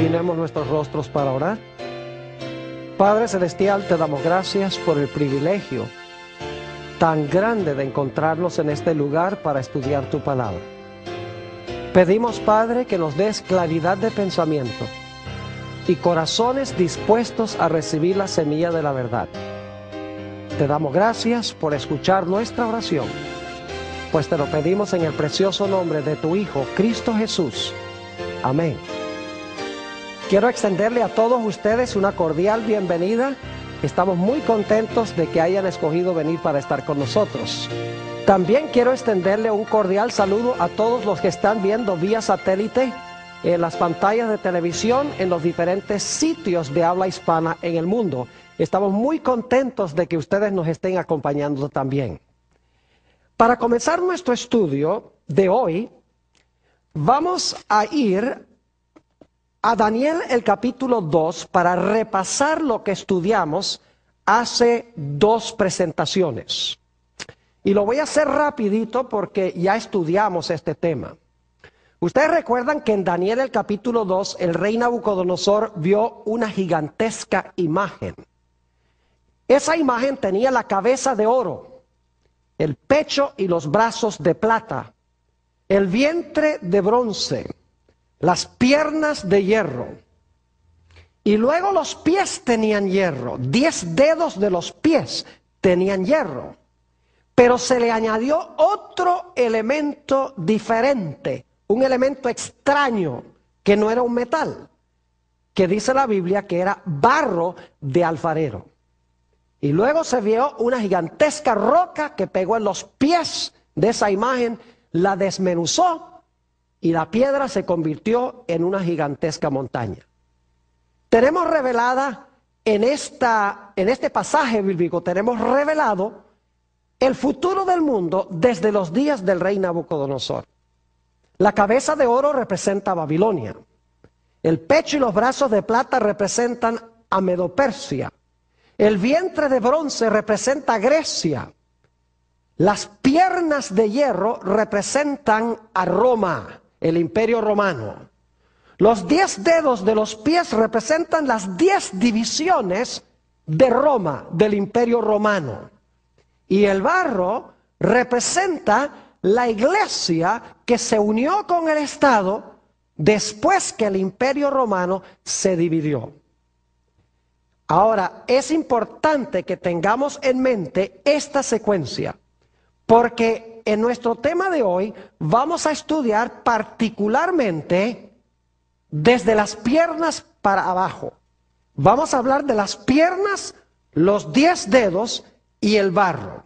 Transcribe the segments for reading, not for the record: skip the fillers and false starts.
Inclinemos nuestros rostros para orar. Padre Celestial, te damos gracias por el privilegio tan grande de encontrarnos en este lugar para estudiar tu palabra. Pedimos, Padre, que nos des claridad de pensamiento y corazones dispuestos a recibir la semilla de la verdad. Te damos gracias por escuchar nuestra oración, pues te lo pedimos en el precioso nombre de tu Hijo, Cristo Jesús. Amén. Quiero extenderle a todos ustedes una cordial bienvenida. Estamos muy contentos de que hayan escogido venir para estar con nosotros. También quiero extenderle un cordial saludo a todos los que están viendo vía satélite en las pantallas de televisión en los diferentes sitios de habla hispana en el mundo. Estamos muy contentos de que ustedes nos estén acompañando también. Para comenzar nuestro estudio de hoy, vamos a ir a Daniel el capítulo 2 para repasar lo que estudiamos hace 2 presentaciones. Y lo voy a hacer rapidito porque ya estudiamos este tema. Ustedes recuerdan que en Daniel el capítulo 2 el rey Nabucodonosor vio una gigantesca imagen. Esa imagen tenía la cabeza de oro, el pecho y los brazos de plata, el vientre de bronce, las piernas de hierro, y luego los pies tenían hierro. 10 dedos de los pies tenían hierro, pero se le añadió otro elemento diferente, un elemento extraño que no era un metal, que dice la Biblia que era barro de alfarero. Y luego se vio una gigantesca roca que pegó en los pies de esa imagen, la desmenuzó, y la piedra se convirtió en una gigantesca montaña. Tenemos revelada en este pasaje bíblico, tenemos revelado el futuro del mundo desde los días del rey Nabucodonosor. La cabeza de oro representa a Babilonia. El pecho y los brazos de plata representan a Medo-Persia. El vientre de bronce representa a Grecia. Las piernas de hierro representan a Roma, el imperio romano. Los 10 dedos de los pies representan las 10 divisiones de Roma, del imperio romano. Y el barro representa la iglesia que se unió con el Estado después que el imperio romano se dividió. Ahora, es importante que tengamos en mente esta secuencia, porque en nuestro tema de hoy vamos a estudiar particularmente desde las piernas para abajo. Vamos a hablar de las piernas, los 10 dedos y el barro.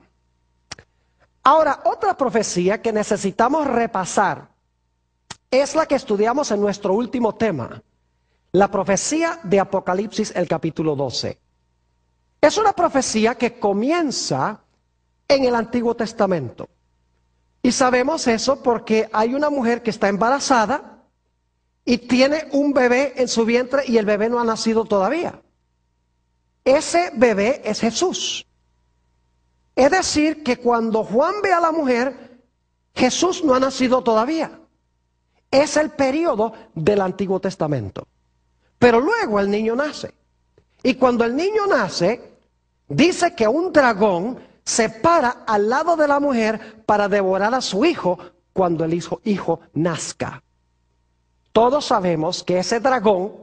Ahora, otra profecía que necesitamos repasar es la que estudiamos en nuestro último tema, la profecía de Apocalipsis, el capítulo 12. Es una profecía que comienza en el Antiguo Testamento. Y sabemos eso porque hay una mujer que está embarazada y tiene un bebé en su vientre y el bebé no ha nacido todavía. Ese bebé es Jesús. Es decir, que cuando Juan ve a la mujer, Jesús no ha nacido todavía. Es el periodo del Antiguo Testamento. Pero luego el niño nace. Y cuando el niño nace, dice que un dragón se para al lado de la mujer para devorar a su hijo cuando el hijo nazca. Todos sabemos que ese dragón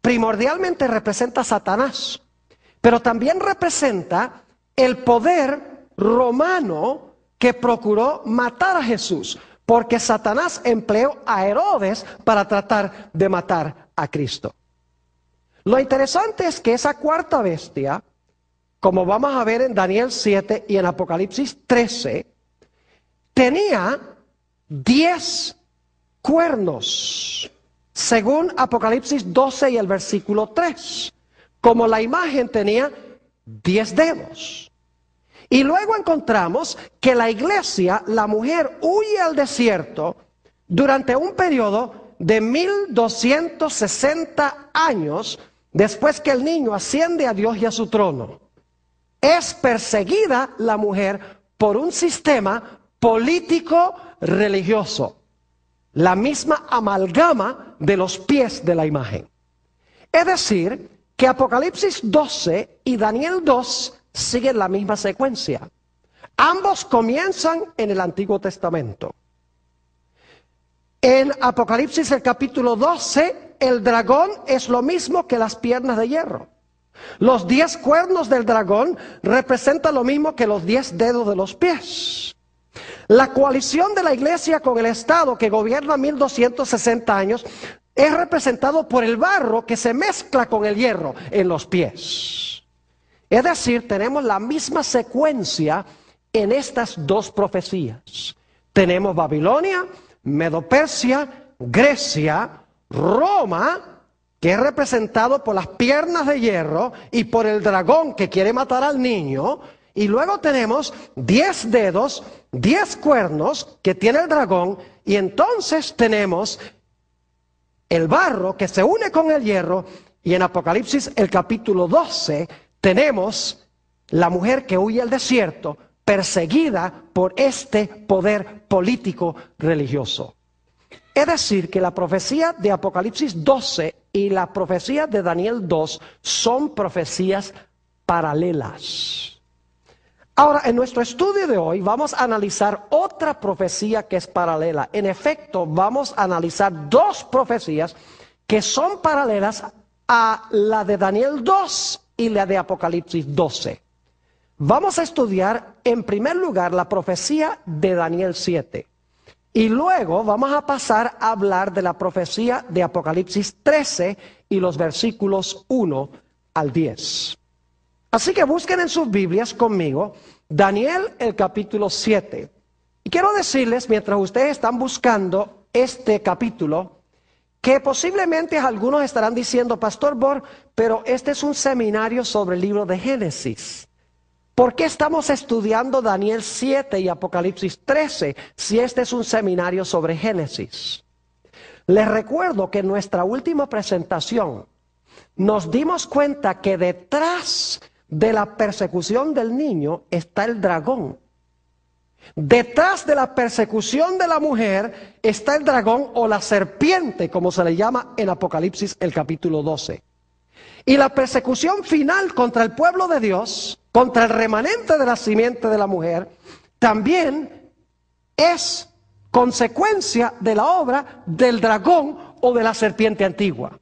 primordialmente representa a Satanás, pero también representa el poder romano que procuró matar a Jesús, porque Satanás empleó a Herodes para tratar de matar a Cristo. Lo interesante es que esa cuarta bestia, como vamos a ver en Daniel 7 y en Apocalipsis 13, tenía 10 cuernos, según Apocalipsis 12 y el versículo 3, como la imagen tenía 10 dedos. Y luego encontramos que la iglesia, la mujer, huye al desierto durante un periodo de 1260 años después que el niño asciende a Dios y a su trono. Es perseguida la mujer por un sistema político religioso, la misma amalgama de los pies de la imagen. Es decir, que Apocalipsis 12 y Daniel 2 siguen la misma secuencia. Ambos comienzan en el Antiguo Testamento. En Apocalipsis el capítulo 12, el dragón es lo mismo que las piernas de hierro. Los 10 cuernos del dragón representan lo mismo que los 10 dedos de los pies. La coalición de la iglesia con el Estado que gobierna 1260 años es representado por el barro que se mezcla con el hierro en los pies. Es decir, tenemos la misma secuencia en estas dos profecías. Tenemos Babilonia, Medo-Persia, Grecia, Roma, que es representado por las piernas de hierro y por el dragón que quiere matar al niño. Y luego tenemos 10 dedos, 10 cuernos que tiene el dragón. Y entonces tenemos el barro que se une con el hierro. Y en Apocalipsis el capítulo 12 tenemos la mujer que huye al desierto, perseguida por este poder político religioso. Es decir, que la profecía de Apocalipsis 12 y la profecía de Daniel 2 son profecías paralelas. Ahora, en nuestro estudio de hoy vamos a analizar otra profecía que es paralela. En efecto, vamos a analizar dos profecías que son paralelas a la de Daniel 2 y la de Apocalipsis 12. Vamos a estudiar en primer lugar la profecía de Daniel 7. Y luego vamos a pasar a hablar de la profecía de Apocalipsis 13 y los versículos 1 al 10. Así que busquen en sus Biblias conmigo Daniel el capítulo 7. Y quiero decirles, mientras ustedes están buscando este capítulo, que posiblemente algunos estarán diciendo, Pastor Bor, pero este es un seminario sobre el libro de Génesis. ¿Por qué estamos estudiando Daniel 7 y Apocalipsis 13 si este es un seminario sobre Génesis? Les recuerdo que en nuestra última presentación nos dimos cuenta que detrás de la persecución del niño está el dragón. Detrás de la persecución de la mujer está el dragón o la serpiente, como se le llama en Apocalipsis el capítulo 12. Y la persecución final contra el pueblo de Dios, contra el remanente de la simiente de la mujer, también es consecuencia de la obra del dragón o de la serpiente antigua.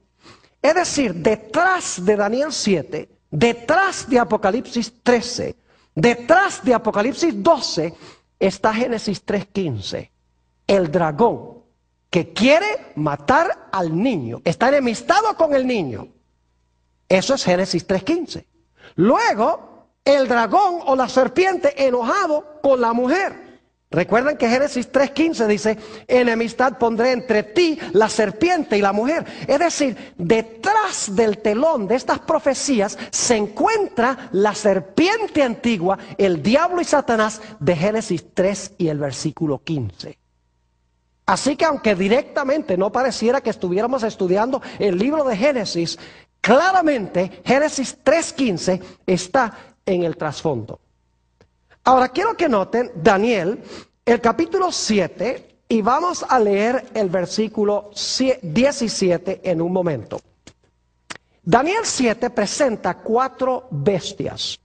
Es decir, detrás de Daniel 7, detrás de Apocalipsis 13, detrás de Apocalipsis 12, está Génesis 3:15. El dragón que quiere matar al niño, está enemistado con el niño. Eso es Génesis 3:15. Luego, el dragón o la serpiente enojado con la mujer. Recuerden que Génesis 3:15 dice, enemistad pondré entre ti, la serpiente y la mujer. Es decir, detrás del telón de estas profecías se encuentra la serpiente antigua, el diablo y Satanás de Génesis 3 y el versículo 15. Así que aunque directamente no pareciera que estuviéramos estudiando el libro de Génesis, claramente Génesis 3:15 está en el trasfondo. Ahora quiero que noten Daniel, el capítulo 7, y vamos a leer el versículo 17 en un momento. Daniel 7 presenta 4 bestias.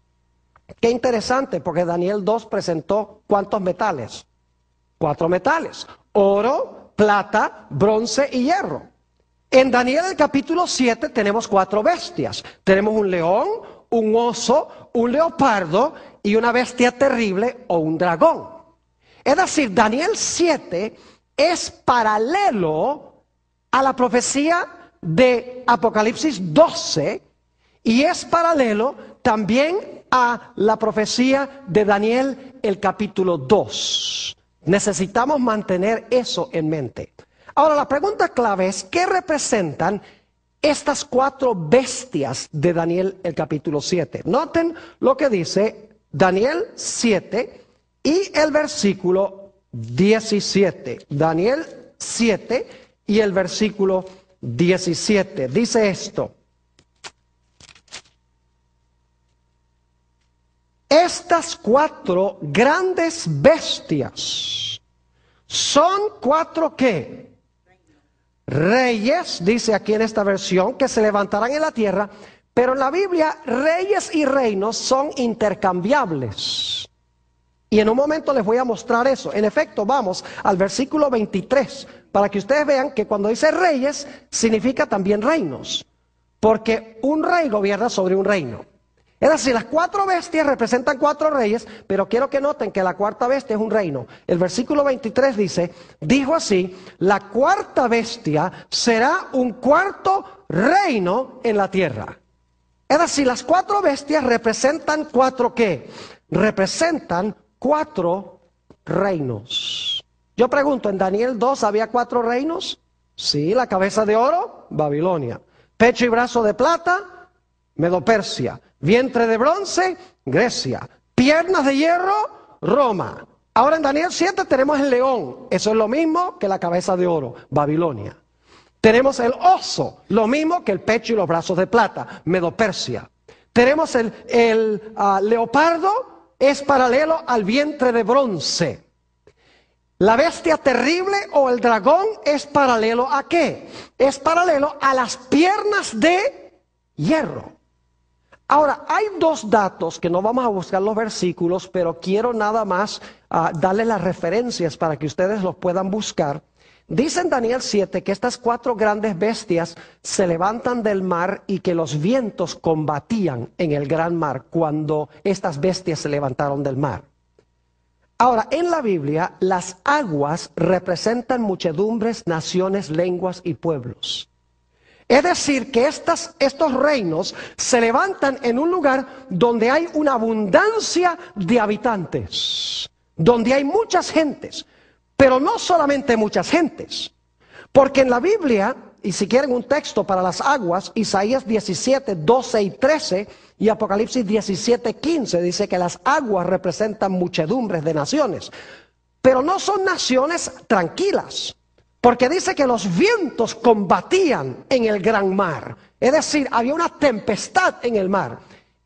Qué interesante, porque Daniel 2 presentó ¿cuántos metales? 4 metales: oro, plata, bronce y hierro. En Daniel el capítulo 7 tenemos 4 bestias. Tenemos un león, un oso, un leopardo y una bestia terrible o un dragón. Es decir, Daniel 7 es paralelo a la profecía de Apocalipsis 12 y es paralelo también a la profecía de Daniel el capítulo 2. Necesitamos mantener eso en mente. Ahora, la pregunta clave es, ¿qué representan estas 4 bestias de Daniel el capítulo 7? Noten lo que dice Daniel 7 y el versículo 17. Daniel 7 y el versículo 17. Dice esto: estas 4 grandes bestias son 4 ¿qué? reyes, dice aquí en esta versión, que se levantarán en la tierra, pero en la Biblia reyes y reinos son intercambiables. Y en un momento les voy a mostrar eso. En efecto, vamos al versículo 23, para que ustedes vean que cuando dice reyes, significa también reinos. Porque un rey gobierna sobre un reino. Es decir, las 4 bestias representan 4 reyes, pero quiero que noten que la cuarta bestia es un reino. El versículo 23 dice, dijo así, la cuarta bestia será un cuarto reino en la tierra. Es decir, las 4 bestias representan 4 ¿qué? Representan 4 reinos. Yo pregunto, ¿en Daniel 2 había 4 reinos? Sí, la cabeza de oro, Babilonia. Pecho y brazo de plata, Medo-Persia. Vientre de bronce, Grecia. Piernas de hierro, Roma. Ahora en Daniel 7 tenemos el león. Eso es lo mismo que la cabeza de oro, Babilonia. Tenemos el oso, lo mismo que el pecho y los brazos de plata, Medo-Persia. Tenemos el leopardo, es paralelo al vientre de bronce. La bestia terrible o el dragón es paralelo ¿a qué? Es paralelo a las piernas de hierro. Ahora, hay 2 datos que no vamos a buscar los versículos, pero quiero nada más darles las referencias para que ustedes los puedan buscar. Dice en Daniel 7 que estas 4 grandes bestias se levantan del mar y que los vientos combatían en el gran mar cuando estas bestias se levantaron del mar. Ahora, en la Biblia, las aguas representan muchedumbres, naciones, lenguas y pueblos. Es decir, que estos reinos se levantan en un lugar donde hay una abundancia de habitantes, donde hay muchas gentes. Pero no solamente muchas gentes, porque en la Biblia, y si quieren un texto para las aguas, Isaías 17, 12 y 13 y Apocalipsis 17, 15, dice que las aguas representan muchedumbres de naciones. Pero no son naciones tranquilas, porque dice que los vientos combatían en el gran mar. Es decir, había una tempestad en el mar.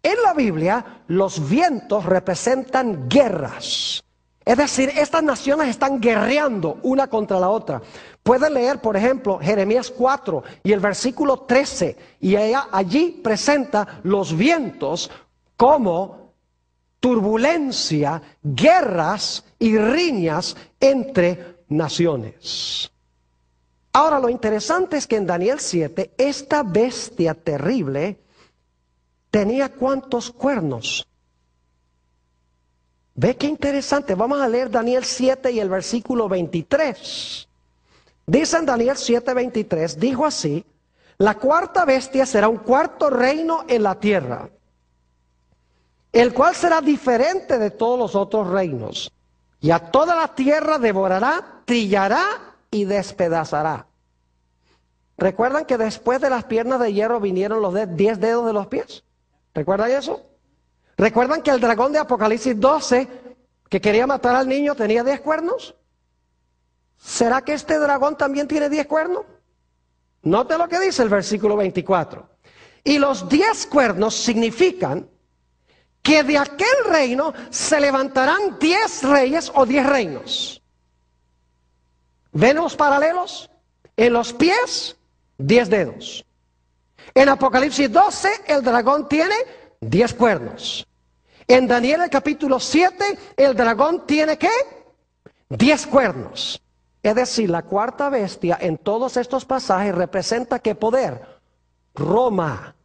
En la Biblia, los vientos representan guerras. Es decir, estas naciones están guerreando una contra la otra. Pueden leer, por ejemplo, Jeremías 4 y el versículo 13. Y allí presenta los vientos como turbulencia, guerras y riñas entre naciones. Ahora, lo interesante es que en Daniel 7, esta bestia terrible tenía ¿cuántos cuernos? Ve qué interesante. Vamos a leer Daniel 7 y el versículo 23. Dice en Daniel 7, 23, dijo así, la cuarta bestia será un cuarto reino en la tierra, el cual será diferente de todos los otros reinos, y a toda la tierra devorará, trillará y despedazará. ¿Recuerdan que después de las piernas de hierro vinieron los 10 dedos de los pies? ¿Recuerdan eso? ¿Recuerdan que el dragón de Apocalipsis 12, que quería matar al niño, tenía 10 cuernos? ¿Será que este dragón también tiene 10 cuernos? Note lo que dice el versículo 24. Y los 10 cuernos significan que de aquel reino se levantarán 10 reyes o 10 reinos. ¿Ven los paralelos? En los pies, 10 dedos. En Apocalipsis 12, el dragón tiene 10 cuernos. En Daniel el capítulo 7, el dragón tiene ¿qué? 10 cuernos. Es decir, la cuarta bestia en todos estos pasajes representa ¿qué poder? Roma.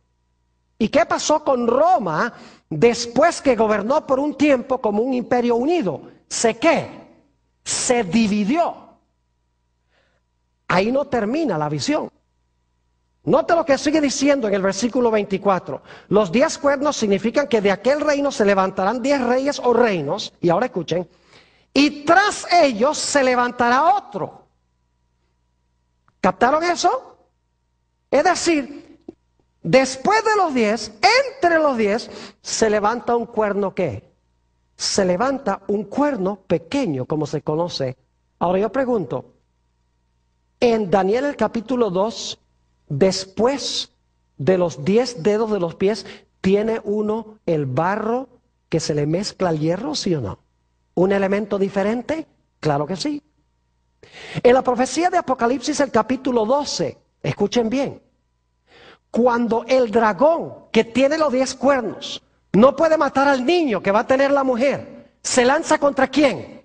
¿Y qué pasó con Roma después que gobernó por un tiempo como un imperio unido? Se dividió. Ahí no termina la visión. Note lo que sigue diciendo en el versículo 24. Los 10 cuernos significan que de aquel reino se levantarán 10 reyes o reinos. Y ahora escuchen. Y tras ellos se levantará otro. ¿Captaron eso? Es decir, después de los 10, entre los 10, se levanta un cuerno ¿qué? Se levanta un cuerno pequeño, como se conoce. Ahora yo pregunto, en Daniel el capítulo 2, después de los 10 dedos de los pies, ¿tiene uno el barro que se le mezcla al hierro, sí o no? ¿Un elemento diferente? Claro que sí. En la profecía de Apocalipsis, el capítulo 12, escuchen bien, cuando el dragón que tiene los 10 cuernos no puede matar al niño que va a tener la mujer, ¿se lanza contra quién?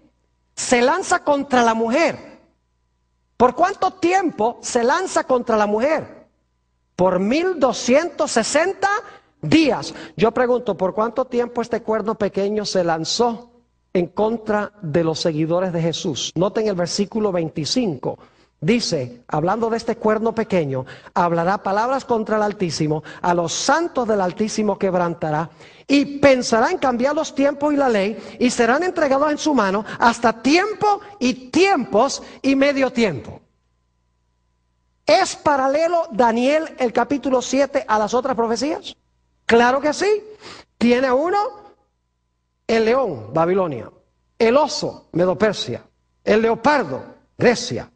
Se lanza contra la mujer. ¿Por cuánto tiempo se lanza contra la mujer? Por 1260 días. Yo pregunto, ¿por cuánto tiempo este cuerno pequeño se lanzó en contra de los seguidores de Jesús? Noten el versículo 25. Dice, hablando de este cuerno pequeño, hablará palabras contra el Altísimo, a los santos del Altísimo quebrantará, y pensará en cambiar los tiempos y la ley, y serán entregados en su mano hasta tiempo y tiempos y medio tiempo. ¿Es paralelo Daniel el capítulo 7 a las otras profecías? Claro que sí. Tiene uno, el león, Babilonia, el oso, Medo-Persia, el leopardo, Grecia,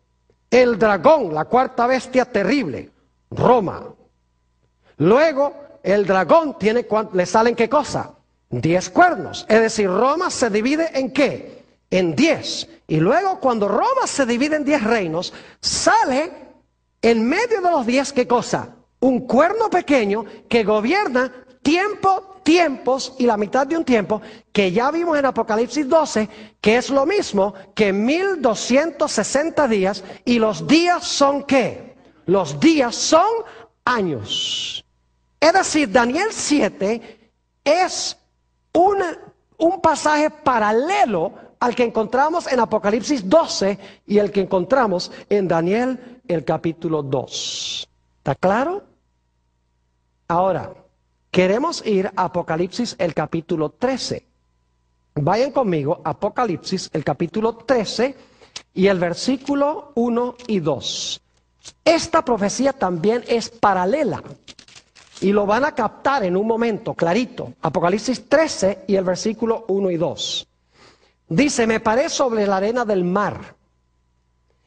el dragón, la cuarta bestia terrible, Roma. Luego, el dragón tiene, ¿le salen qué cosa? 10 cuernos. Es decir, Roma se divide ¿en qué? En 10. Y luego, cuando Roma se divide en 10 reinos, sale en medio de los 10, ¿qué cosa? Un cuerno pequeño que gobierna tiempos y la mitad de un tiempo, que ya vimos en Apocalipsis 12, que es lo mismo que 1260 días, y los días son ¿qué? Los días son años. Es decir, Daniel 7 es un pasaje paralelo al que encontramos en Apocalipsis 12 y el que encontramos en Daniel el capítulo 2. ¿Está claro? Ahora, queremos ir a Apocalipsis el capítulo 13. Vayan conmigo, Apocalipsis el capítulo 13 y el versículo 1 y 2. Esta profecía también es paralela y lo van a captar en un momento, clarito. Apocalipsis 13 y el versículo 1 y 2. Dice, me paré sobre la arena del mar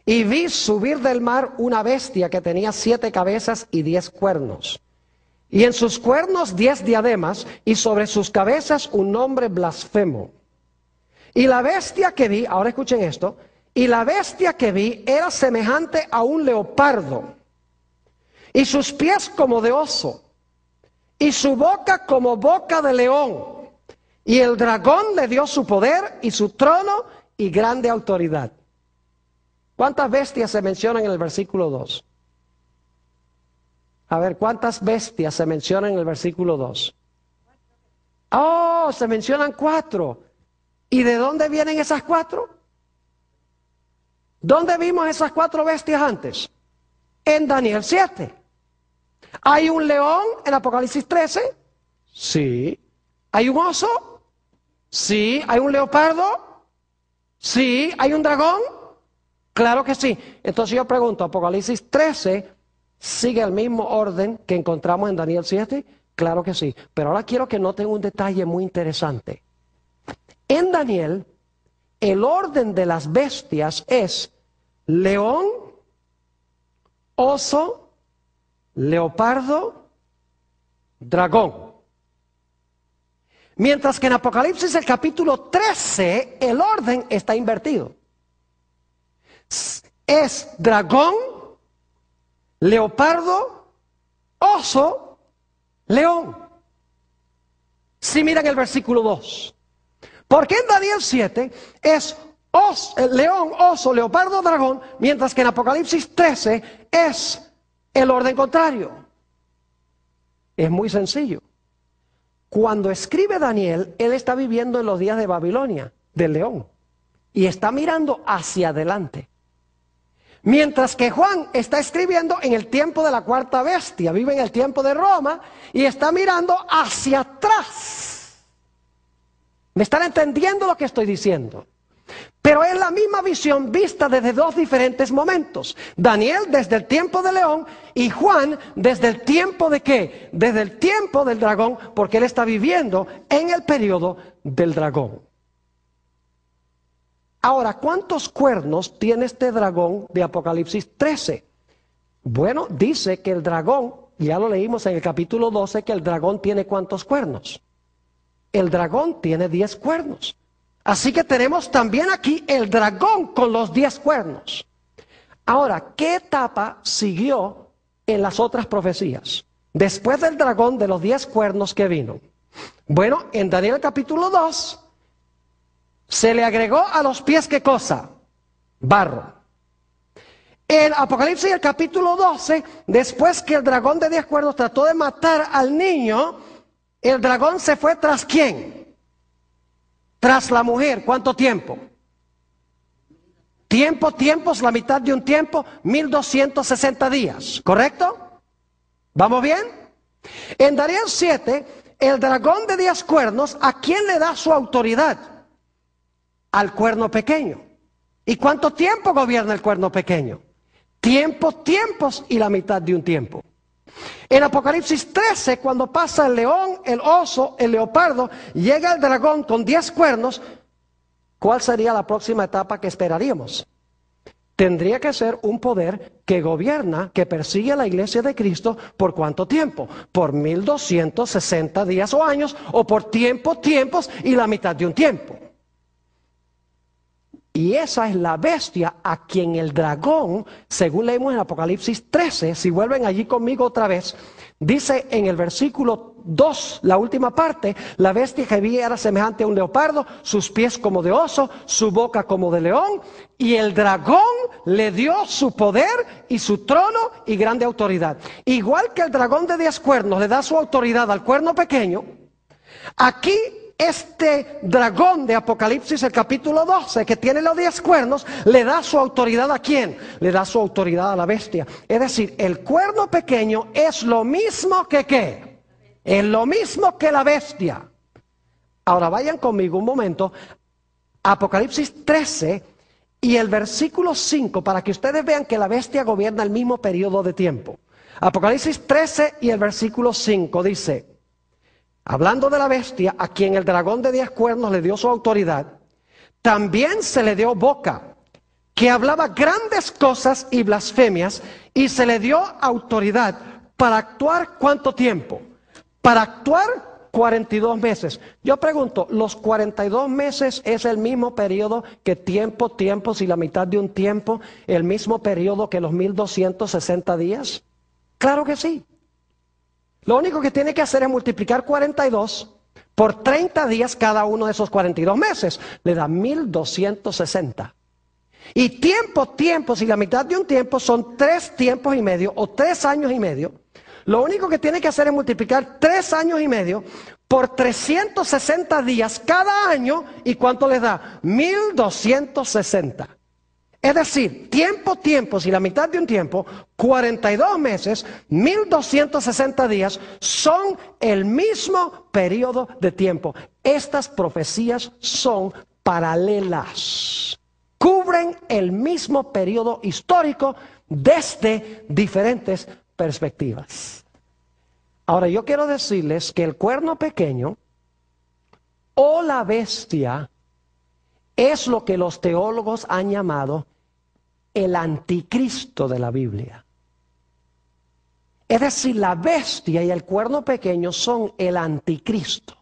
y vi subir del mar una bestia que tenía 7 cabezas y 10 cuernos. Y en sus cuernos 10 diademas, y sobre sus cabezas un nombre blasfemo. Y la bestia que vi, ahora escuchen esto, y la bestia que vi era semejante a un leopardo, y sus pies como de oso, y su boca como boca de león. Y el dragón le dio su poder y su trono y grande autoridad. ¿Cuántas bestias se mencionan en el versículo 2? A ver, ¿cuántas bestias se mencionan en el versículo 2? Oh, se mencionan 4. ¿Y de dónde vienen esas 4? ¿Dónde vimos esas 4 bestias antes? En Daniel 7. ¿Hay un león en Apocalipsis 13? Sí. ¿Hay un oso? Sí. ¿Hay un leopardo? Sí. ¿Hay un dragón? Claro que sí. Entonces yo pregunto, Apocalipsis 13... ¿sigue el mismo orden que encontramos en Daniel 7? Claro que sí. Pero ahora quiero que noten un detalle muy interesante. En Daniel, el orden de las bestias es león, oso, leopardo, dragón. Mientras que en Apocalipsis el capítulo 13, el orden está invertido. Es dragón, leopardo, oso, león. Si miran el versículo 2. Porque en Daniel 7 es león, oso, leopardo, dragón, mientras que en Apocalipsis 13 es el orden contrario. Es muy sencillo. Cuando escribe Daniel, él está viviendo en los días de Babilonia, del león, y está mirando hacia adelante. Mientras que Juan está escribiendo en el tiempo de la cuarta bestia, vive en el tiempo de Roma y está mirando hacia atrás. ¿Me están entendiendo lo que estoy diciendo? Pero es la misma visión vista desde 2 diferentes momentos. Daniel desde el tiempo del león y Juan desde el tiempo de ¿qué? Desde el tiempo del dragón, porque él está viviendo en el periodo del dragón. Ahora, ¿cuántos cuernos tiene este dragón de Apocalipsis 13? Bueno, dice que el dragón, ya lo leímos en el capítulo 12, que el dragón tiene ¿cuántos cuernos? El dragón tiene 10 cuernos. Así que tenemos también aquí el dragón con los 10 cuernos. Ahora, ¿qué etapa siguió en las otras profecías? Después del dragón de los 10 cuernos que vino. Bueno, en Daniel capítulo 2, se le agregó a los pies, ¿qué cosa? Barro. En Apocalipsis, el capítulo 12, después que el dragón de 10 cuernos trató de matar al niño, el dragón se fue tras ¿quién? Tras la mujer. ¿Cuánto tiempo? Tiempos, la mitad de un tiempo, 1260 días, ¿correcto? ¿Vamos bien? En Daniel 7, el dragón de 10 cuernos, ¿a quién le da su autoridad? Al cuerno pequeño. ¿Y cuánto tiempo gobierna el cuerno pequeño? Tiempos y la mitad de un tiempo. En Apocalipsis 13, cuando pasa el león, el oso, el leopardo, llega el dragón con 10 cuernos, ¿cuál sería la próxima etapa que esperaríamos? Tendría que ser un poder que gobierna, que persigue a la iglesia de Cristo, ¿por cuánto tiempo? Por 1260 días o años, o por tiempos y la mitad de un tiempo. Y esa es la bestia a quien el dragón, según leemos en Apocalipsis 13, si vuelven allí conmigo otra vez, dice en el versículo 2, la última parte, la bestia que vi era semejante a un leopardo, sus pies como de oso, su boca como de león, y el dragón le dio su poder y su trono y grande autoridad. Igual que el dragón de 10 cuernos le da su autoridad al cuerno pequeño, aquí este dragón de Apocalipsis, el capítulo 12, que tiene los 10 cuernos, le da su autoridad ¿a quién? Le da su autoridad a la bestia. Es decir, el cuerno pequeño es lo mismo que ¿qué? Es lo mismo que la bestia. Ahora vayan conmigo un momento, Apocalipsis 13 y el versículo 5, para que ustedes vean que la bestia gobierna el mismo periodo de tiempo. Apocalipsis 13 y el versículo 5 dice: hablando de la bestia, a quien el dragón de 10 cuernos le dio su autoridad, también se le dio boca, que hablaba grandes cosas y blasfemias, y se le dio autoridad para actuar ¿cuánto tiempo? Para actuar 42 meses. Yo pregunto, ¿los 42 meses es el mismo periodo que tiempos y la mitad de un tiempo, el mismo periodo que los 1260 días? Claro que sí. Lo único que tiene que hacer es multiplicar 42 por 30 días cada uno de esos 42 meses. Le da 1260. Y tiempos y la mitad de un tiempo son 3 tiempos y medio o 3 años y medio. Lo único que tiene que hacer es multiplicar 3 años y medio por 360 días cada año. ¿Y cuánto les da? 1260. Es decir, tiempos y la mitad de un tiempo, 42 meses, 1260 días, son el mismo periodo de tiempo. Estas profecías son paralelas. Cubren el mismo periodo histórico desde diferentes perspectivas. Ahora, yo quiero decirles que el cuerno pequeño o la bestia es lo que los teólogos han llamado el anticristo de la Biblia. Es decir, la bestia y el cuerno pequeño son el anticristo.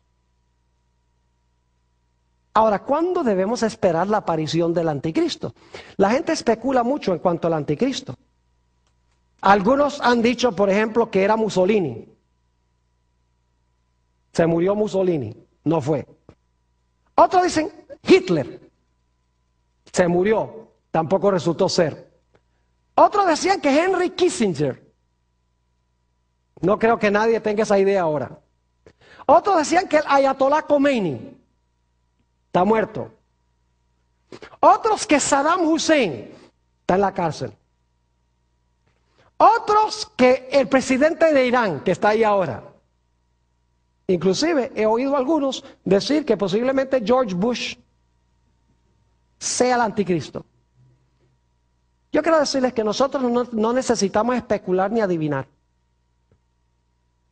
Ahora, ¿cuándo debemos esperar la aparición del anticristo? La gente especula mucho en cuanto al anticristo. Algunos han dicho, por ejemplo, que era Mussolini. Se murió Mussolini, no fue. Otros dicen Hitler. Se murió, tampoco resultó ser. Otros decían que Henry Kissinger. No creo que nadie tenga esa idea ahora. Otros decían que el Ayatollah Khomeini está muerto. Otros que Saddam Hussein está en la cárcel. Otros que el presidente de Irán, que está ahí ahora. Inclusive he oído a algunos decir que posiblemente George Bush sea el anticristo. Yo quiero decirles que nosotros no necesitamos especular ni adivinar.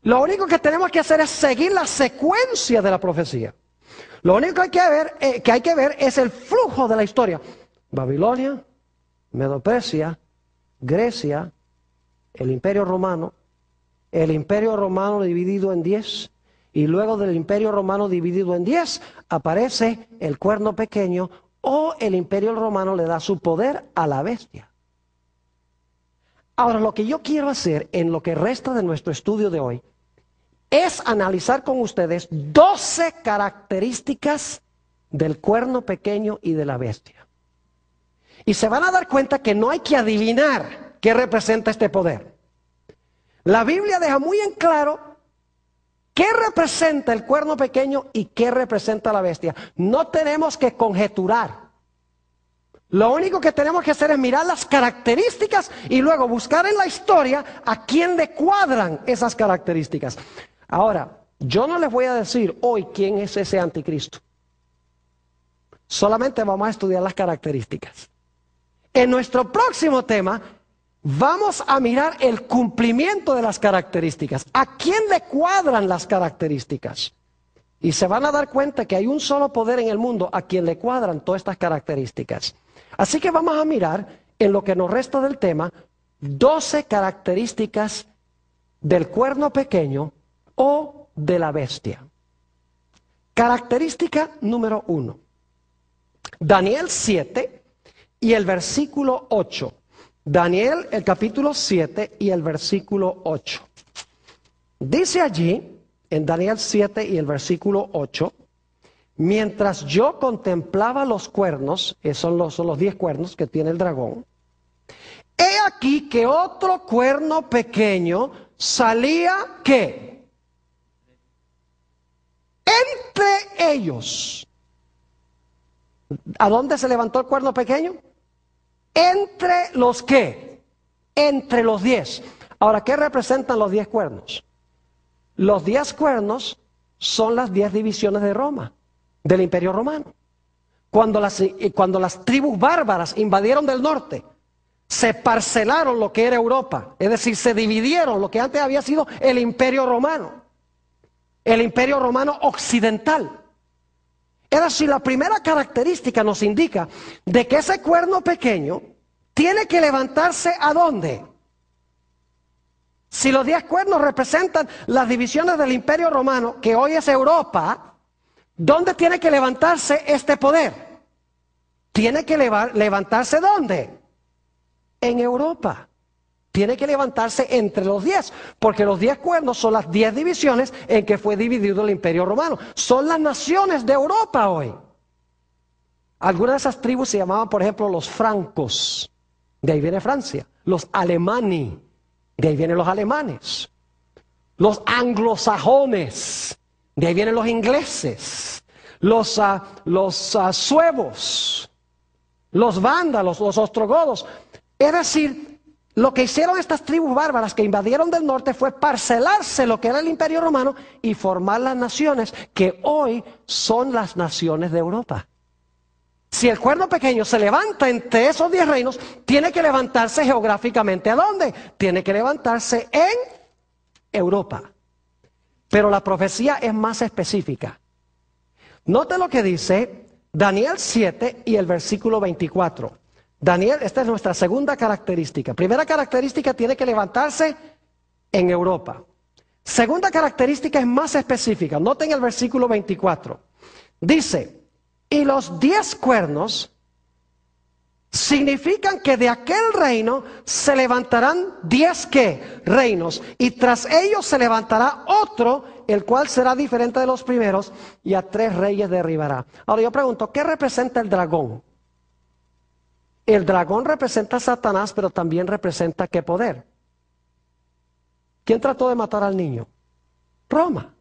Lo único que tenemos que hacer es seguir la secuencia de la profecía. Lo único que hay que ver es el flujo de la historia. Babilonia, Medo-Persia, Grecia, el Imperio Romano dividido en 10, y luego del Imperio Romano dividido en 10 aparece el cuerno pequeño, o el Imperio Romano le da su poder a la bestia. Ahora, lo que yo quiero hacer en lo que resta de nuestro estudio de hoy es analizar con ustedes 12 características del cuerno pequeño y de la bestia. Y se van a dar cuenta que no hay que adivinar qué representa este poder. La Biblia deja muy en claro qué representa el cuerno pequeño y qué representa la bestia. No tenemos que conjeturar. Lo único que tenemos que hacer es mirar las características y luego buscar en la historia a quién le cuadran esas características. Ahora, yo no les voy a decir hoy quién es ese anticristo. Solamente vamos a estudiar las características. En nuestro próximo tema vamos a mirar el cumplimiento de las características. ¿A quién le cuadran las características? Y se van a dar cuenta que hay un solo poder en el mundo a quien le cuadran todas estas características. Así que vamos a mirar, en lo que nos resta del tema, 12 características del cuerno pequeño o de la bestia. Característica número 1. Daniel 7 y el versículo 8. Daniel, el capítulo 7 y el versículo 8. Dice allí, en Daniel 7 y el versículo 8, mientras yo contemplaba los cuernos, son los 10 cuernos que tiene el dragón, he aquí que otro cuerno pequeño salía, ¿qué? Entre ellos. ¿A dónde se levantó el cuerno pequeño? Entre los ¿qué? Entre los 10. Ahora, ¿qué representan los 10 cuernos? Los 10 cuernos son las 10 divisiones de Roma, del Imperio Romano. Cuando las tribus bárbaras invadieron del norte, se parcelaron lo que era Europa, es decir, se dividieron lo que antes había sido el Imperio Romano, el Imperio Romano occidental. Es decir, la primera característica nos indica de que ese cuerno pequeño tiene que levantarse ¿a dónde? Si los 10 cuernos representan las divisiones del Imperio Romano, que hoy es Europa, ¿dónde tiene que levantarse este poder? Tiene que levantarse ¿dónde? En Europa. Tiene que levantarse entre los 10, porque los 10 cuernos son las 10 divisiones en que fue dividido el Imperio Romano. Son las naciones de Europa hoy. Algunas de esas tribus se llamaban, por ejemplo, los francos. De ahí viene Francia. Los alemani. De ahí vienen los alemanes. Los anglosajones. De ahí vienen los ingleses. Los suevos. Los vándalos, los ostrogodos. Es decir, lo que hicieron estas tribus bárbaras que invadieron del norte fue parcelarse lo que era el Imperio Romano y formar las naciones que hoy son las naciones de Europa. Si el cuerno pequeño se levanta entre esos 10 reinos, tiene que levantarse geográficamente. ¿A dónde? Tiene que levantarse en Europa. Pero la profecía es más específica. Note lo que dice Daniel 7 y el versículo 24. Daniel, esta es nuestra segunda característica. Primera característica, tiene que levantarse en Europa. Segunda característica es más específica. Noten el versículo 24. Dice, y los 10 cuernos significan que de aquel reino se levantarán 10 ¿qué? Reinos. Y tras ellos se levantará otro, el cual será diferente de los primeros, y a 3 reyes derribará. Ahora yo pregunto, ¿qué representa el dragón? El dragón representa a Satanás, pero también representa ¿qué poder? ¿Quién trató de matar al niño? Roma.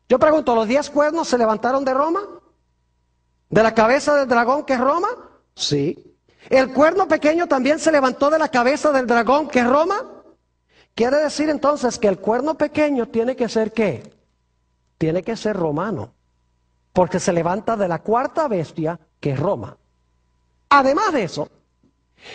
Yo pregunto, ¿los 10 cuernos se levantaron de Roma? ¿De la cabeza del dragón que es Roma? Sí. ¿El cuerno pequeño también se levantó de la cabeza del dragón que es Roma? Quiere decir entonces que el cuerno pequeño tiene que ser ¿qué? Tiene que ser romano, porque se levanta de la cuarta bestia que es Roma. Además de eso,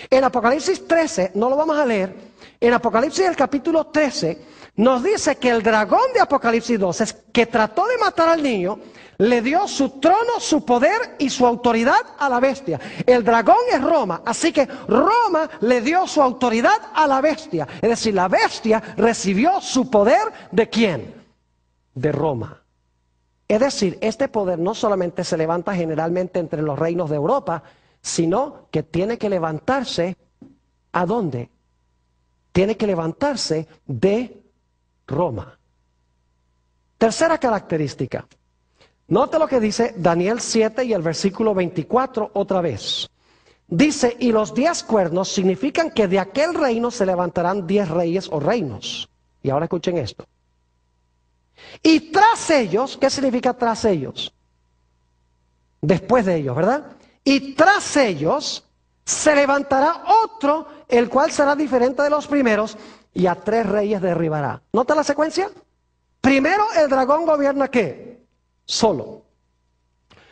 en Apocalipsis 13, no lo vamos a leer, en Apocalipsis el capítulo 13, nos dice que el dragón de Apocalipsis 12, que trató de matar al niño, le dio su trono, su poder y su autoridad a la bestia. El dragón es Roma, así que Roma le dio su autoridad a la bestia. Es decir, la bestia recibió su poder ¿de quién? De Roma. Es decir, este poder no solamente se levanta generalmente entre los reinos de Europa, sino que tiene que levantarse ¿a dónde? tiene que levantarse de Roma. Tercera característica. Note lo que dice Daniel 7 y el versículo 24 otra vez. Dice, y los 10 cuernos significan que de aquel reino se levantarán 10 reyes o reinos. Y ahora escuchen esto. Y tras ellos, ¿qué significa tras ellos? Después de ellos, ¿verdad? Y tras ellos se levantará otro, el cual será diferente de los primeros, y a 3 reyes derribará. ¿Nota la secuencia? Primero el dragón gobierna ¿qué? Solo.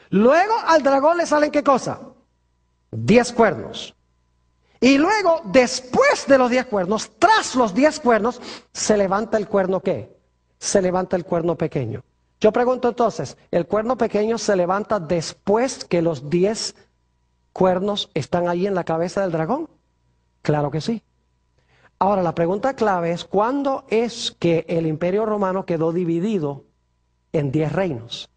Luego al dragón le salen ¿qué cosa? 10 cuernos. Y luego, después de los 10 cuernos, tras los 10 cuernos, se levanta el cuerno ¿qué? Se levanta el cuerno pequeño. Yo pregunto entonces, ¿el cuerno pequeño se levanta después que los 10 cuernos están ahí en la cabeza del dragón? Claro que sí. Ahora, la pregunta clave es, ¿cuándo es que el Imperio Romano quedó dividido en 10 reinos?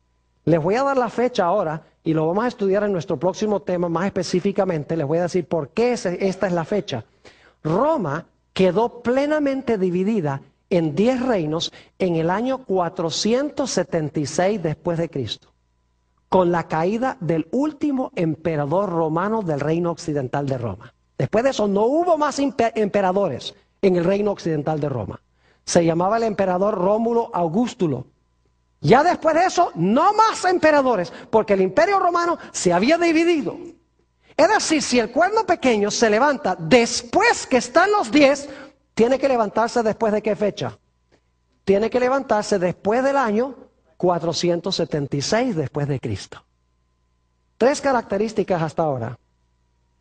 Les voy a dar la fecha ahora y lo vamos a estudiar en nuestro próximo tema más específicamente. Les voy a decir por qué esta es la fecha. Roma quedó plenamente dividida en 10 reinos en el año 476 después de Cristo, con la caída del último emperador romano del reino occidental de Roma. Después de eso no hubo más emperadores en el reino occidental de Roma. Se llamaba el emperador Rómulo Augustulo. Ya después de eso, no más emperadores, porque el imperio romano se había dividido. Es decir, si el cuerno pequeño se levanta después que están los 10, tiene que levantarse después de ¿qué fecha? Tiene que levantarse después del año 476 después de Cristo. 3 características hasta ahora.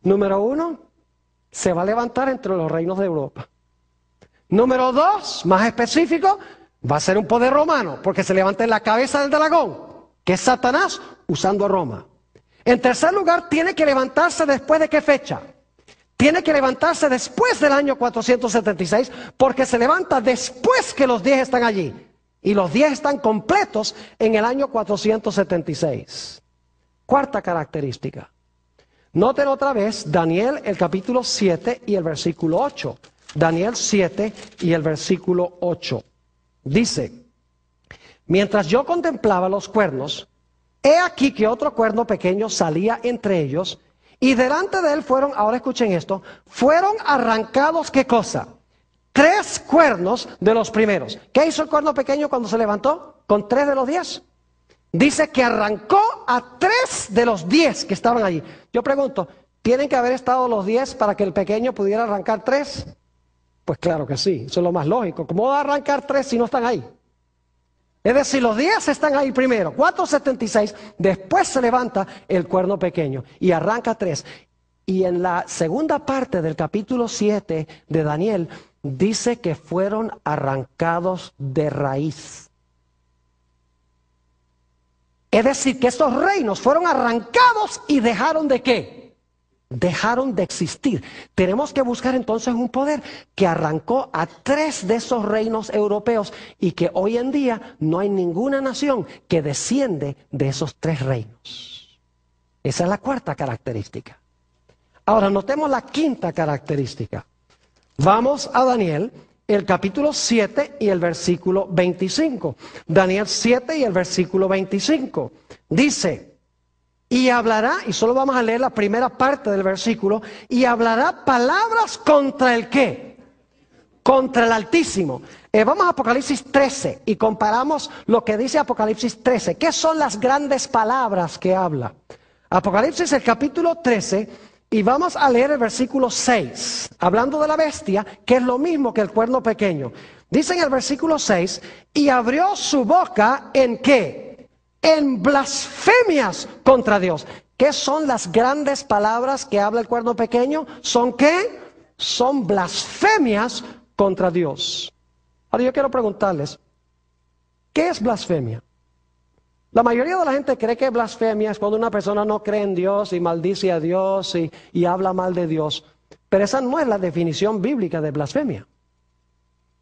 Número 1, se va a levantar entre los reinos de Europa. Número 2, más específico, va a ser un poder romano, porque se levanta en la cabeza del dragón, que es Satanás, usando a Roma. En tercer lugar, tiene que levantarse después de ¿qué fecha? Tiene que levantarse después del año 476, porque se levanta después que los 10 están allí. Y los 10 están completos en el año 476. Cuarta característica. Noten otra vez Daniel el capítulo 7 y el versículo 8. Daniel 7 y el versículo 8. Dice, mientras yo contemplaba los cuernos, he aquí que otro cuerno pequeño salía entre ellos, y delante de él fueron, ahora escuchen esto, fueron arrancados, ¿qué cosa? 3 cuernos de los primeros. ¿Qué hizo el cuerno pequeño cuando se levantó? Con 3 de los 10. Dice que arrancó a 3 de los 10 que estaban allí. Yo pregunto, ¿tienen que haber estado los 10 para que el pequeño pudiera arrancar 3? Pues claro que sí, eso es lo más lógico. ¿Cómo va a arrancar 3 si no están ahí? Es decir, los 10 están ahí primero, 476, después se levanta el cuerno pequeño y arranca 3. Y en la segunda parte del capítulo 7 de Daniel, dice que fueron arrancados de raíz. Es decir, que estos reinos fueron arrancados y dejaron de ¿qué? Dejaron de existir. Tenemos que buscar entonces un poder que arrancó a 3 de esos reinos europeos y que hoy en día no hay ninguna nación que desciende de esos 3 reinos. Esa es la cuarta característica. Ahora notemos la quinta característica. Vamos a Daniel, el capítulo 7 y el versículo 25. Daniel 7 y el versículo 25. Dice, y hablará, y solo vamos a leer la primera parte del versículo, y hablará palabras contra el ¿qué? Contra el Altísimo. Vamos a Apocalipsis 13 y comparamos lo que dice Apocalipsis 13. ¿Qué son las grandes palabras que habla? Apocalipsis el capítulo 13 y vamos a leer el versículo 6, hablando de la bestia, que es lo mismo que el cuerno pequeño. Dice en el versículo 6, y abrió su boca ¿en qué? En blasfemias contra Dios. ¿Qué son las grandes palabras que habla el cuerno pequeño? ¿Son qué? Son blasfemias contra Dios. Ahora yo quiero preguntarles, ¿qué es blasfemia? La mayoría de la gente cree que blasfemia es cuando una persona no cree en Dios y maldice a Dios y habla mal de Dios. Pero esa no es la definición bíblica de blasfemia.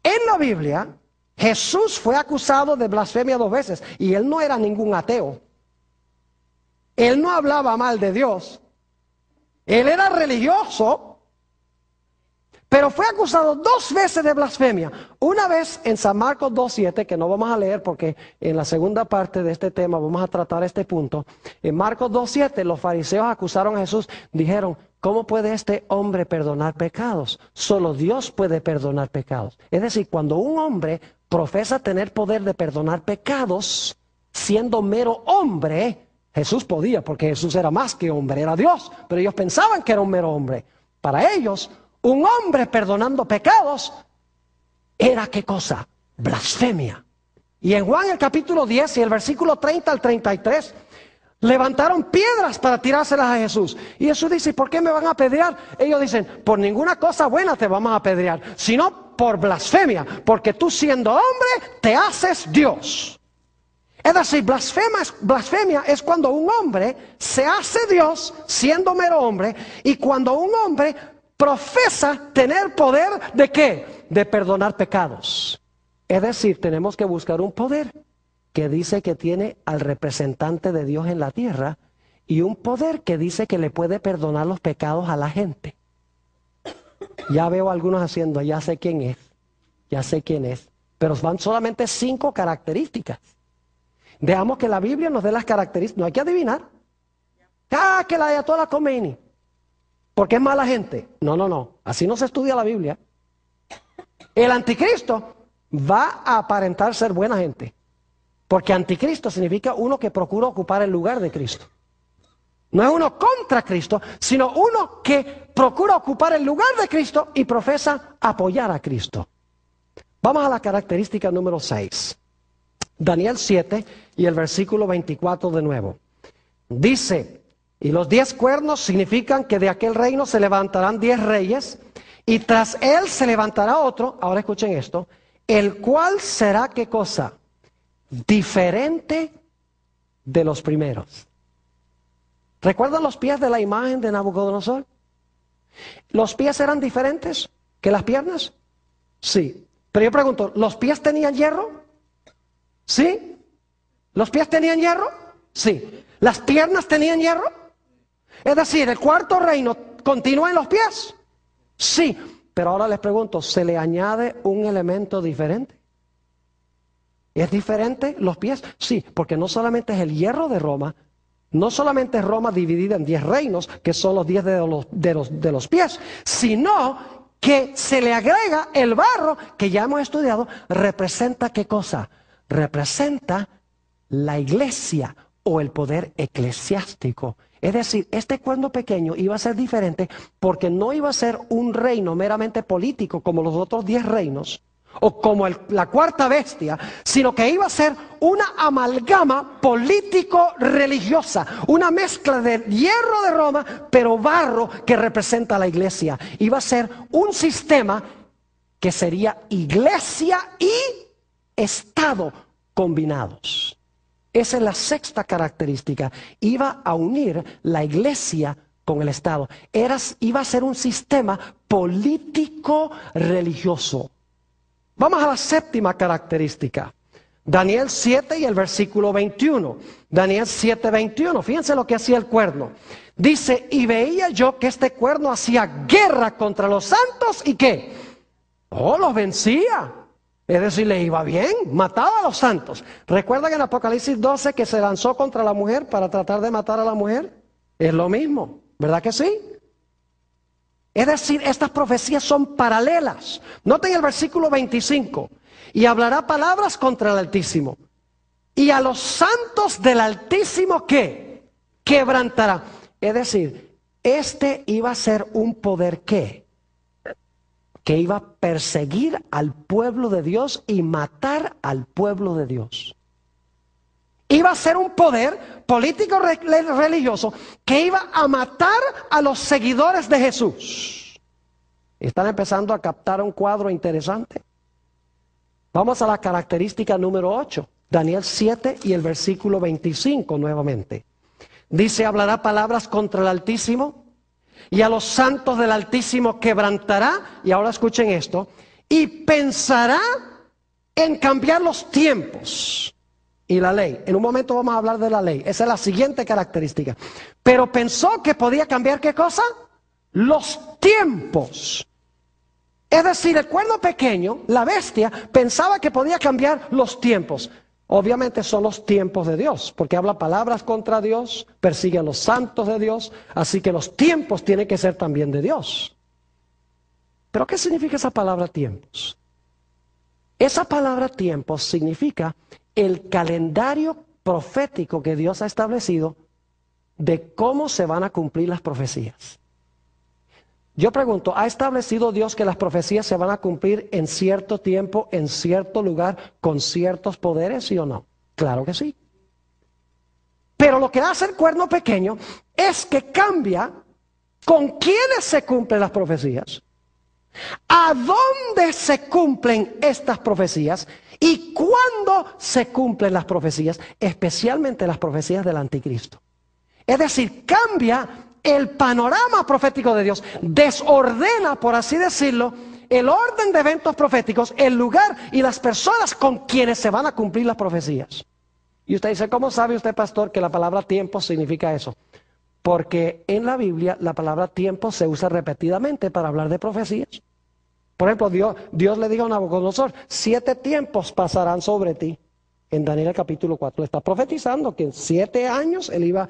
En la Biblia, Jesús fue acusado de blasfemia 2 veces y él no era ningún ateo. Él no hablaba mal de Dios. Él era religioso, Pero fue acusado 2 veces de blasfemia. Una vez en San Marcos 2:7, que no vamos a leer porque en la segunda parte de este tema vamos a tratar este punto. En Marcos 2:7 los fariseos acusaron a Jesús, dijeron, ¿cómo puede este hombre perdonar pecados? Solo Dios puede perdonar pecados. Es decir, cuando un hombre profesa tener poder de perdonar pecados, siendo mero hombre, Jesús podía, porque Jesús era más que hombre, era Dios, pero ellos pensaban que era un mero hombre. Para ellos, un hombre perdonando pecados era ¿qué cosa? Blasfemia. Y en Juan el capítulo 10 y el versículo 30 al 33, levantaron piedras para tirárselas a Jesús. Y Jesús dice, ¿por qué me van a apedrear? Ellos dicen, por ninguna cosa buena te vamos a apedrear, sino por blasfemia, porque tú siendo hombre te haces Dios. Es decir, blasfemia es cuando un hombre se hace Dios siendo mero hombre, y cuando un hombre profesa tener poder ¿de qué? De perdonar pecados. Es decir, tenemos que buscar un poder que dice que tiene al representante de Dios en la tierra y un poder que dice que le puede perdonar los pecados a la gente. Ya veo a algunos haciendo, ya sé quién es, pero van solamente 5 características. Dejamos que la Biblia nos dé las características, no hay que adivinar. Que la Ayatollah Khomeini, porque es mala gente. No, así no se estudia la Biblia. El anticristo va a aparentar ser buena gente, porque anticristo significa uno que procura ocupar el lugar de Cristo. No es uno contra Cristo, sino uno que procura ocupar el lugar de Cristo y profesa apoyar a Cristo. Vamos a la característica número 6. Daniel 7 y el versículo 24 de nuevo. Dice, y los 10 cuernos significan que de aquel reino se levantarán 10 reyes, y tras él se levantará otro, ahora escuchen esto, el cual será ¿qué cosa? Diferente de los primeros. ¿Recuerdan los pies de la imagen de Nabucodonosor? ¿Los pies eran diferentes que las piernas? Sí. Pero yo pregunto, ¿los pies tenían hierro? ¿Sí? ¿Los pies tenían hierro? Sí. ¿Las piernas tenían hierro? Es decir, ¿el cuarto reino continúa en los pies? Sí. Pero ahora les pregunto, ¿se le añade un elemento diferente? ¿Es diferente los pies? Sí, porque no solamente es el hierro de Roma, no solamente es Roma dividida en 10 reinos, que son los 10 de los pies, sino que se le agrega el barro, que ya hemos estudiado, representa ¿qué cosa? Representa la iglesia o el poder eclesiástico. Es decir, este cuerno pequeño iba a ser diferente porque no iba a ser un reino meramente político como los otros 10 reinos, o como la cuarta bestia, sino que iba a ser una amalgama político-religiosa, una mezcla de hierro de Roma, pero barro que representa a la iglesia. Iba a ser un sistema que sería iglesia y Estado combinados. Esa es la 6ª característica. Iba a unir la iglesia con el Estado. Iba a ser un sistema político-religioso. Vamos a la 7ª característica. Daniel 7 y el versículo 21. Daniel 7:21. Fíjense lo que hacía el cuerno. Dice, y veía yo que este cuerno hacía guerra contra los santos y ¿qué? Los vencía. Es decir, le iba bien, mataba a los santos. ¿Recuerdan en Apocalipsis 12 que se lanzó contra la mujer para tratar de matar a la mujer? Es lo mismo, ¿verdad que sí? Es decir, estas profecías son paralelas. Noten el versículo 25. Y hablará palabras contra el Altísimo. Y a los santos del Altísimo, ¿qué? Quebrantará. Es decir, este iba a ser un poder ¿qué? Que iba a perseguir al pueblo de Dios y matar al pueblo de Dios. Iba a ser un poder político religioso que iba a matar a los seguidores de Jesús. ¿Están empezando a captar un cuadro interesante? Vamos a la característica número 8. Daniel 7 y el versículo 25 nuevamente. Dice, hablará palabras contra el Altísimo, y a los santos del Altísimo quebrantará, y ahora escuchen esto, y pensará en cambiar los tiempos y la ley. En un momento vamos a hablar de la ley, esa es la siguiente característica. Pero pensó que podía cambiar ¿qué cosa? Los tiempos Es decir, el cuerno pequeño, la bestia, pensaba que podía cambiar los tiempos. Obviamente son los tiempos de Dios, porque habla palabras contra Dios, persigue a los santos de Dios, así que los tiempos tienen que ser también de Dios. ¿Pero qué significa esa palabra tiempos? Esa palabra tiempos significa el calendario profético que Dios ha establecido de cómo se van a cumplir las profecías. Yo pregunto, ¿ha establecido Dios que las profecías se van a cumplir en cierto tiempo, en cierto lugar, con ciertos poderes, sí o no? Claro que sí. Pero lo que hace el cuerno pequeño es que cambia con quiénes se cumplen las profecías, a dónde se cumplen estas profecías y cuándo se cumplen las profecías, especialmente las profecías del anticristo. Es decir, cambia el panorama profético de Dios, desordena, por así decirlo, el orden de eventos proféticos, el lugar y las personas con quienes se van a cumplir las profecías. Y usted dice, ¿cómo sabe usted, pastor, que la palabra tiempo significa eso? Porque en la Biblia la palabra tiempo se usa repetidamente para hablar de profecías. Por ejemplo, Dios le dijo a Nabucodonosor, 7 tiempos pasarán sobre ti. En Daniel capítulo 4 le está profetizando que en 7 años él iba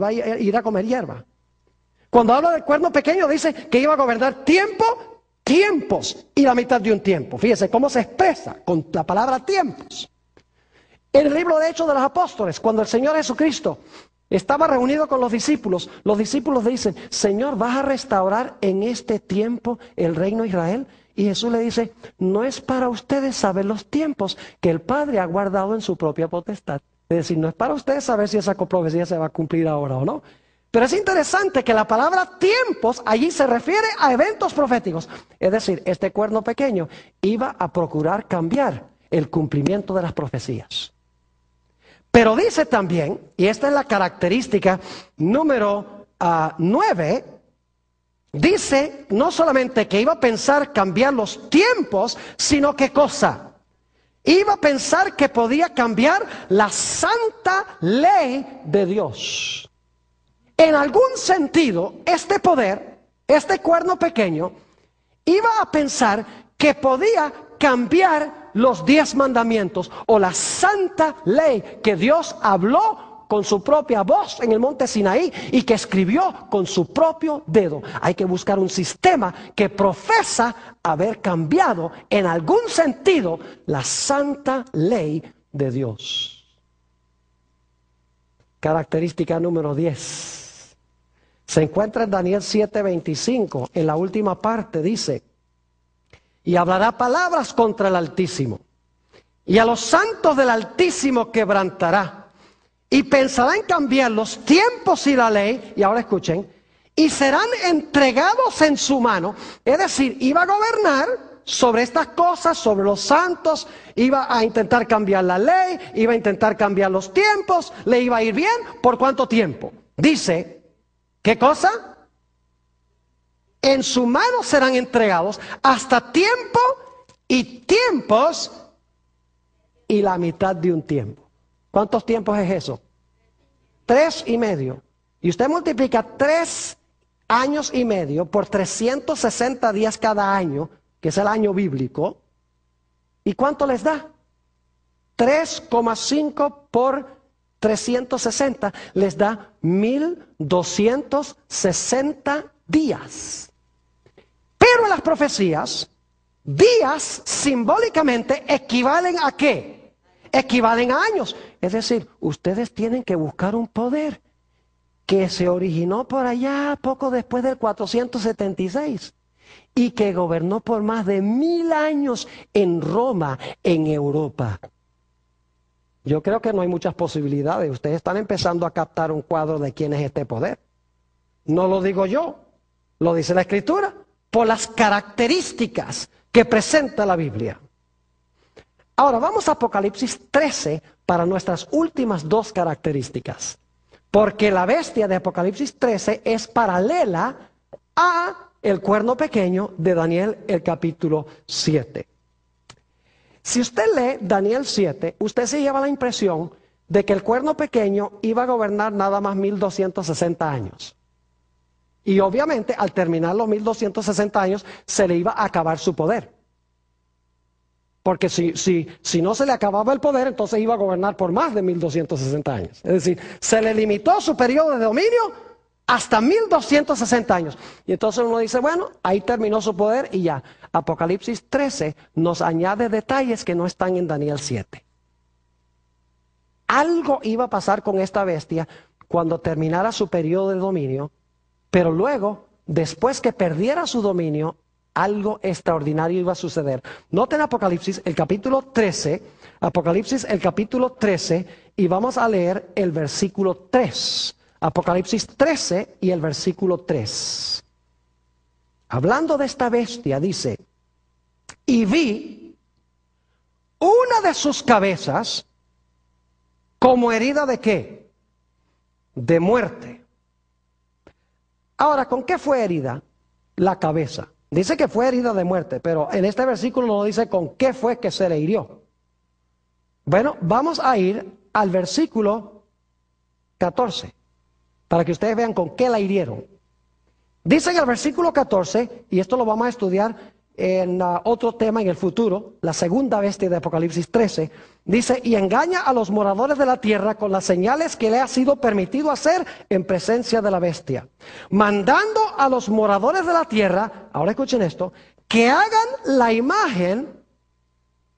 a ir a comer hierba. Cuando habla del cuerno pequeño dice que iba a gobernar tiempos y la mitad de un tiempo. Fíjese cómo se expresa con la palabra tiempos. En el libro de Hechos de los Apóstoles, cuando el Señor Jesucristo estaba reunido con los discípulos dicen, Señor, ¿vas a restaurar en este tiempo el reino de Israel? Y Jesús le dice, no es para ustedes saber los tiempos que el Padre ha guardado en su propia potestad. Es decir, no es para ustedes saber si esa profecía se va a cumplir ahora o no. Pero es interesante que la palabra tiempos allí se refiere a eventos proféticos. Es decir, este cuerno pequeño iba a procurar cambiar el cumplimiento de las profecías. Pero dice también, y esta es la característica número 9, dice no solamente que iba a pensar cambiar los tiempos, sino que cosa. Iba a pensar que podía cambiar la santa ley de Dios. En algún sentido, este poder, este cuerno pequeño, iba a pensar que podía cambiar los 10 mandamientos o la santa ley que Dios habló con su propia voz en el monte Sinaí y que escribió con su propio dedo. Hay que buscar un sistema que profesa haber cambiado en algún sentido la santa ley de Dios. Característica número 10. Se encuentra en Daniel 7:25, en la última parte dice, y hablará palabras contra el Altísimo, y a los santos del Altísimo quebrantará, y pensará en cambiar los tiempos y la ley, y ahora escuchen, y serán entregados en su mano, es decir, iba a gobernar sobre estas cosas, sobre los santos, iba a intentar cambiar la ley, iba a intentar cambiar los tiempos, le iba a ir bien, ¿por cuánto tiempo? Dice, ¿qué cosa? En su mano serán entregados hasta tiempo y tiempos y la mitad de un tiempo. ¿Cuántos tiempos es eso? 3,5. Y usted multiplica 3 años y medio por 360 días cada año, que es el año bíblico. ¿Y cuánto les da? 3,5 por 360 les da 1260 días. Pero en las profecías, días simbólicamente equivalen ¿a qué? Equivalen a años. Es decir, ustedes tienen que buscar un poder que se originó por allá poco después del 476 y que gobernó por más de 1000 años en Roma, en Europa. Yo creo que no hay muchas posibilidades. Ustedes están empezando a captar un cuadro de quién es este poder. No lo digo yo, lo dice la Escritura, por las características que presenta la Biblia. Ahora vamos a Apocalipsis 13 para nuestras últimas 2 características. Porque la bestia de Apocalipsis 13 es paralela a el cuerno pequeño de Daniel, el capítulo 7. Si usted lee Daniel 7, usted se lleva la impresión de que el cuerno pequeño iba a gobernar nada más 1260 años. Y obviamente al terminar los 1260 años se le iba a acabar su poder. Porque si no se le acababa el poder, entonces iba a gobernar por más de 1260 años. Es decir, se le limitó su periodo de dominio hasta 1260 años. Y entonces uno dice, bueno, ahí terminó su poder y ya. Apocalipsis 13 nos añade detalles que no están en Daniel 7. Algo iba a pasar con esta bestia cuando terminara su periodo de dominio, pero luego, después que perdiera su dominio, algo extraordinario iba a suceder. Noten Apocalipsis, el capítulo 13, Apocalipsis, el capítulo 13, y vamos a leer el versículo 3. Apocalipsis 13 y el versículo 3. Hablando de esta bestia, dice, y vi una de sus cabezas como herida ¿de qué? De muerte. Ahora, ¿con qué fue herida? La cabeza. Dice que fue herida de muerte, pero en este versículo no dice con qué fue que se le hirió. Bueno, vamos a ir al versículo 14, para que ustedes vean con qué la hirieron. Dice en el versículo 14, y esto lo vamos a estudiar en otro tema en el futuro, la segunda bestia de Apocalipsis 13, dice, y engaña a los moradores de la tierra con las señales que le ha sido permitido hacer en presencia de la bestia, mandando a los moradores de la tierra, ahora escuchen esto, que hagan la imagen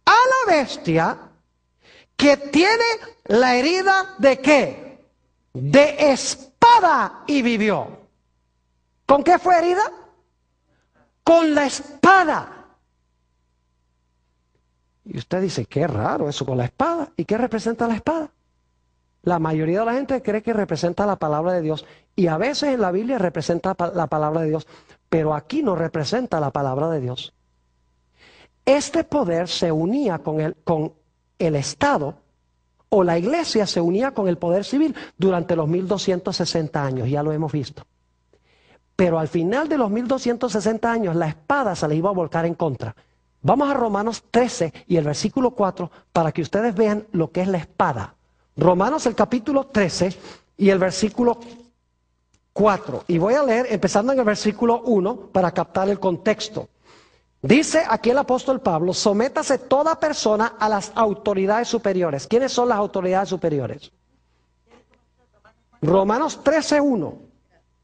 a la bestia que tiene la herida ¿de qué? De espada y vivió. ¿Con qué fue herida? Con la espada. Y usted dice, qué raro eso con la espada. ¿Y qué representa la espada? La mayoría de la gente cree que representa la palabra de Dios. Y a veces en la Biblia representa la palabra de Dios. Pero aquí no representa la palabra de Dios. Este poder se unía con el Estado, o la iglesia se unía con el poder civil durante los 1260 años. Ya lo hemos visto. Pero al final de los 1260 años, la espada se le iba a volcar en contra. Vamos a Romanos 13 y el versículo 4 para que ustedes vean lo que es la espada. Romanos el capítulo 13 y el versículo 4. Y voy a leer empezando en el versículo 1 para captar el contexto. Dice aquí el apóstol Pablo, sométase toda persona a las autoridades superiores. ¿Quiénes son las autoridades superiores? Romanos 13:1.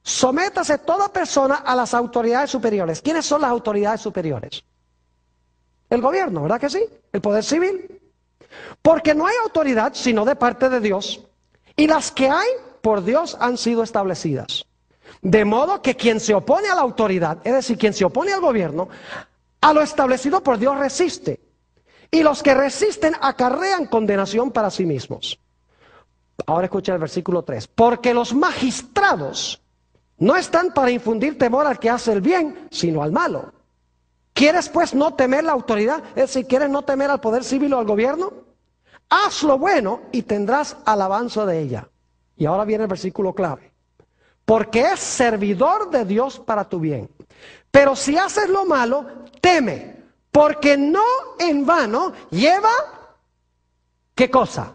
Sométase toda persona a las autoridades superiores. ¿Quiénes son las autoridades superiores? El gobierno, ¿verdad que sí? El poder civil. Porque no hay autoridad sino de parte de Dios. Y las que hay por Dios han sido establecidas. De modo que quien se opone a la autoridad, es decir, quien se opone al gobierno, a lo establecido por Dios resiste. Y los que resisten acarrean condenación para sí mismos. Ahora escucha el versículo 3. Porque los magistrados no están para infundir temor al que hace el bien, sino al malo. ¿Quieres pues no temer la autoridad? Es decir, ¿quieres no temer al poder civil o al gobierno? Haz lo bueno y tendrás alabanza de ella. Y ahora viene el versículo clave. Porque es servidor de Dios para tu bien. Pero si haces lo malo, teme, porque no en vano lleva, ¿qué cosa?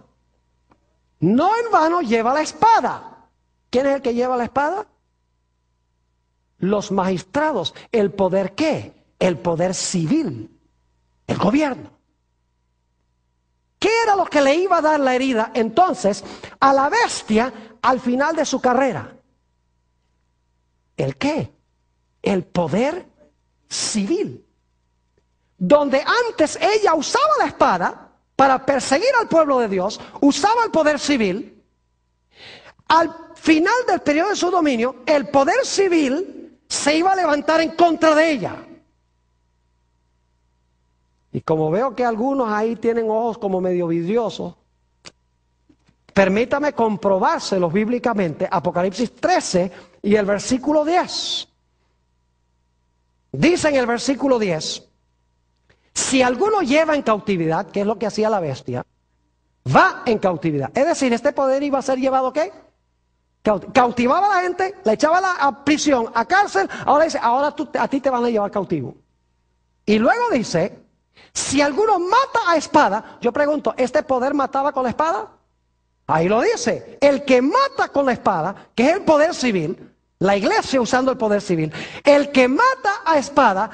No en vano lleva la espada. ¿Quién es el que lleva la espada? Los magistrados. ¿El poder qué? El poder civil, el gobierno. ¿Qué era lo que le iba a dar la herida entonces a la bestia al final de su carrera? ¿El qué? El poder civil. Donde antes ella usaba la espada para perseguir al pueblo de Dios, usaba el poder civil. Al final del periodo de su dominio, el poder civil se iba a levantar en contra de ella. Y como veo que algunos ahí tienen ojos como medio vidriosos, permítame comprobárselos bíblicamente. Apocalipsis 13 y el versículo 10. Dice en el versículo 10, si alguno lleva en cautividad, que es lo que hacía la bestia, va en cautividad. Es decir, este poder iba a ser llevado ¿qué? Cautivaba a la gente, la echaba a prisión, a cárcel, ahora dice, ahora a ti te van a llevar cautivo. Y luego dice, si alguno mata a espada, yo pregunto, ¿este poder mataba con la espada? Ahí lo dice, el que mata con la espada, que es el poder civil, La iglesia usando el poder civil. El que mata a espada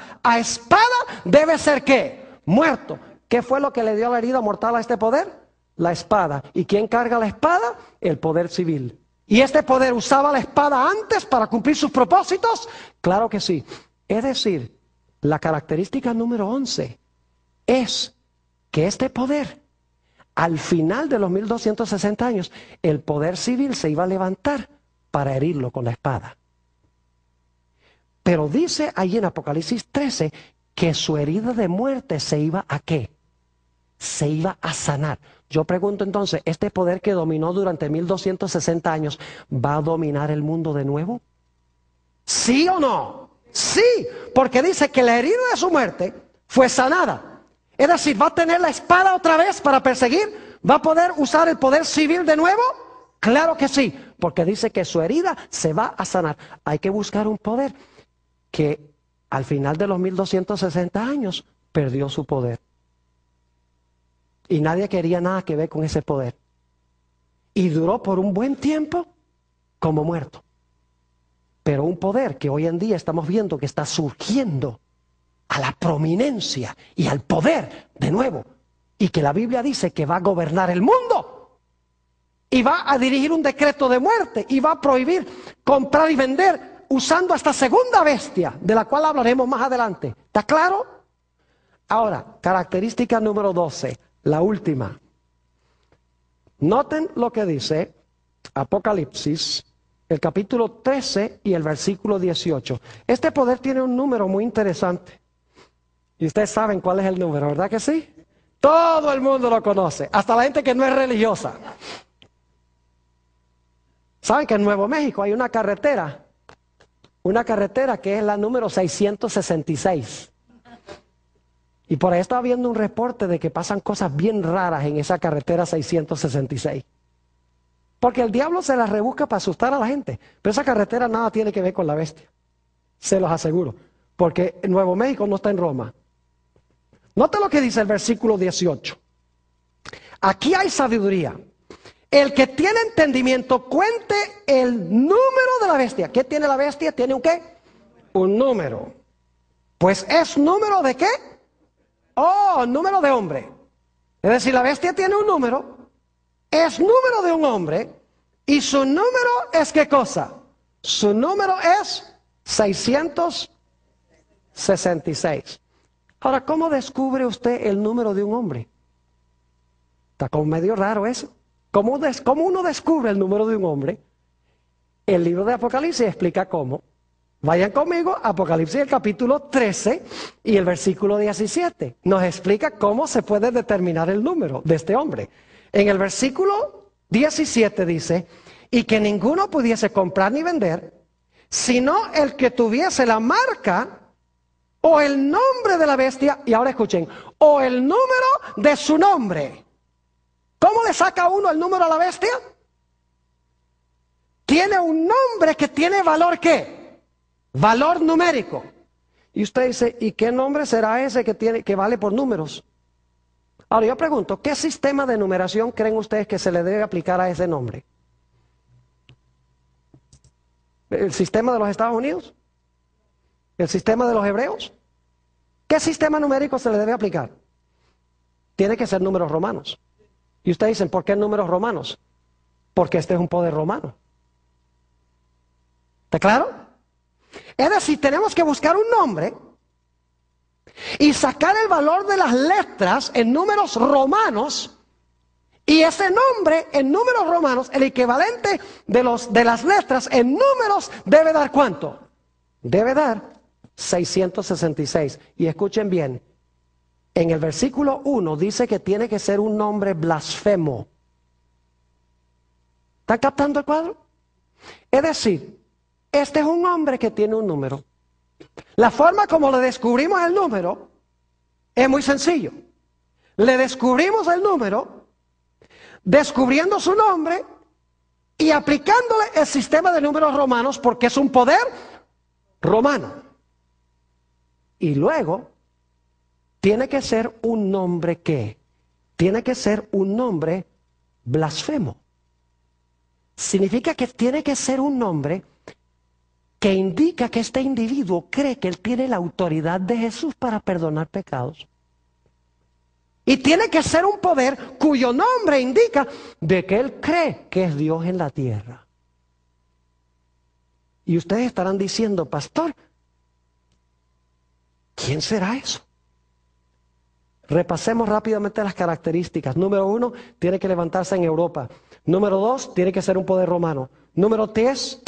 debe ser ¿qué? Muerto. ¿Qué fue lo que le dio la herida mortal a este poder? La espada. ¿Y quién carga la espada? El poder civil. ¿Y este poder usaba la espada antes para cumplir sus propósitos? Claro que sí. Es decir, la característica número 11 es que este poder, al final de los 1260 años, el poder civil se iba a levantar para herirlo con la espada. Pero dice ahí en Apocalipsis 13 que su herida de muerte se iba a ¿qué? Se iba a sanar. Yo pregunto entonces, ¿este poder que dominó durante 1260 años va a dominar el mundo de nuevo? ¿Sí o no? Sí, porque dice que la herida de su muerte fue sanada. Es decir, ¿va a tener la espada otra vez para perseguir? ¿Va a poder usar el poder civil de nuevo? Claro que sí, porque dice que su herida se va a sanar. Hay que buscar un poder que al final de los 1260 años perdió su poder. Y nadie quería nada que ver con ese poder. Y duró por un buen tiempo como muerto. Pero un poder que hoy en día estamos viendo que está surgiendo a la prominencia y al poder de nuevo. Y que la Biblia dice que va a gobernar el mundo. Y va a dirigir un decreto de muerte. Y va a prohibir comprar y vender usando a esta segunda bestia, de la cual hablaremos más adelante. ¿Está claro? Ahora, característica número 12, la última. Noten lo que dice Apocalipsis, el capítulo 13 y el versículo 18. Este poder tiene un número muy interesante. Y ustedes saben cuál es el número, ¿verdad que sí? Todo el mundo lo conoce, hasta la gente que no es religiosa. ¿Saben que en Nuevo México hay una carretera que es la número 666? Y por ahí estaba viendo un reporte de que pasan cosas bien raras en esa carretera 666. Porque el diablo se las rebusca para asustar a la gente. Pero esa carretera nada tiene que ver con la bestia. Se los aseguro. Porque Nuevo México no está en Roma. Note lo que dice el versículo 18. Aquí hay sabiduría. El que tiene entendimiento cuente el número de la bestia. ¿Qué tiene la bestia? ¿Tiene un qué? Un número. Pues es número de qué? Oh, número de hombre. Es decir, la bestia tiene un número. Es número de un hombre. Y su número es ¿qué cosa? Su número es 666. Ahora, ¿cómo descubre usted el número de un hombre? Está como medio raro eso. ¿Cómo uno descubre el número de un hombre? El libro de Apocalipsis explica cómo. Vayan conmigo, Apocalipsis el capítulo 13 y el versículo 17. Nos explica cómo se puede determinar el número de este hombre. En el versículo 17 dice, y que ninguno pudiese comprar ni vender, sino el que tuviese la marca o el nombre de la bestia, y ahora escuchen, o el número de su nombre. ¿Cómo le saca uno el número a la bestia? Tiene un nombre que tiene valor ¿qué? Valor numérico. Y usted dice, ¿y qué nombre será ese que vale por números? Ahora yo pregunto, ¿qué sistema de numeración creen ustedes que se le debe aplicar a ese nombre? ¿El sistema de los Estados Unidos? ¿El sistema de los hebreos? ¿Qué sistema numérico se le debe aplicar? Tiene que ser números romanos. Y ustedes dicen, ¿por qué números romanos? Porque este es un poder romano. ¿Está claro? Es decir, tenemos que buscar un nombre y sacar el valor de las letras en números romanos, y ese nombre en números romanos, el equivalente de las letras en números, debe dar ¿cuánto? Debe dar 666. Y escuchen bien, en el versículo 1 dice que tiene que ser un nombre blasfemo. ¿Están captando el cuadro? Es decir, este es un hombre que tiene un número. La forma como le descubrimos el número es muy sencillo. Le descubrimos el número, descubriendo su nombre y aplicándole el sistema de números romanos, porque es un poder romano. Y luego, tiene que ser un nombre ¿qué? Tiene que ser un nombre blasfemo. Significa que tiene que ser un nombre que indica que este individuo cree que él tiene la autoridad de Jesús para perdonar pecados. Y tiene que ser un poder cuyo nombre indica de que él cree que es Dios en la tierra. Y ustedes estarán diciendo, pastor, ¿quién será eso? Repasemos rápidamente las características. Número 1, tiene que levantarse en Europa. Número 2, tiene que ser un poder romano. Número 3,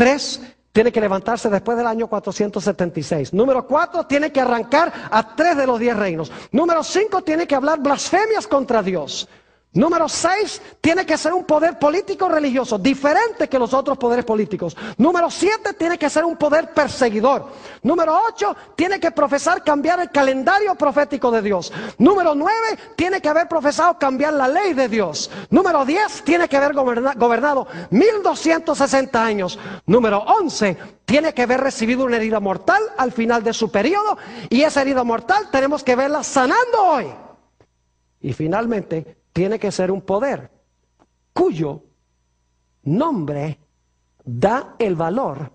tiene que levantarse después del año 476. Número 4, tiene que arrancar a 3 de los 10 reinos. Número 5, tiene que hablar blasfemias contra Dios. Número 6, tiene que ser un poder político religioso, diferente que los otros poderes políticos. Número 7, tiene que ser un poder perseguidor. Número 8, tiene que profesar cambiar el calendario profético de Dios. Número 9, tiene que haber profesado cambiar la ley de Dios. Número 10, tiene que haber gobernado 1260 años. Número 11, tiene que haber recibido una herida mortal al final de su periodo, y esa herida mortal tenemos que verla sanando hoy. Y finalmente, tiene que ser un poder cuyo nombre da el valor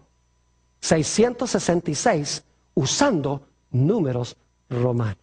666 usando números romanos.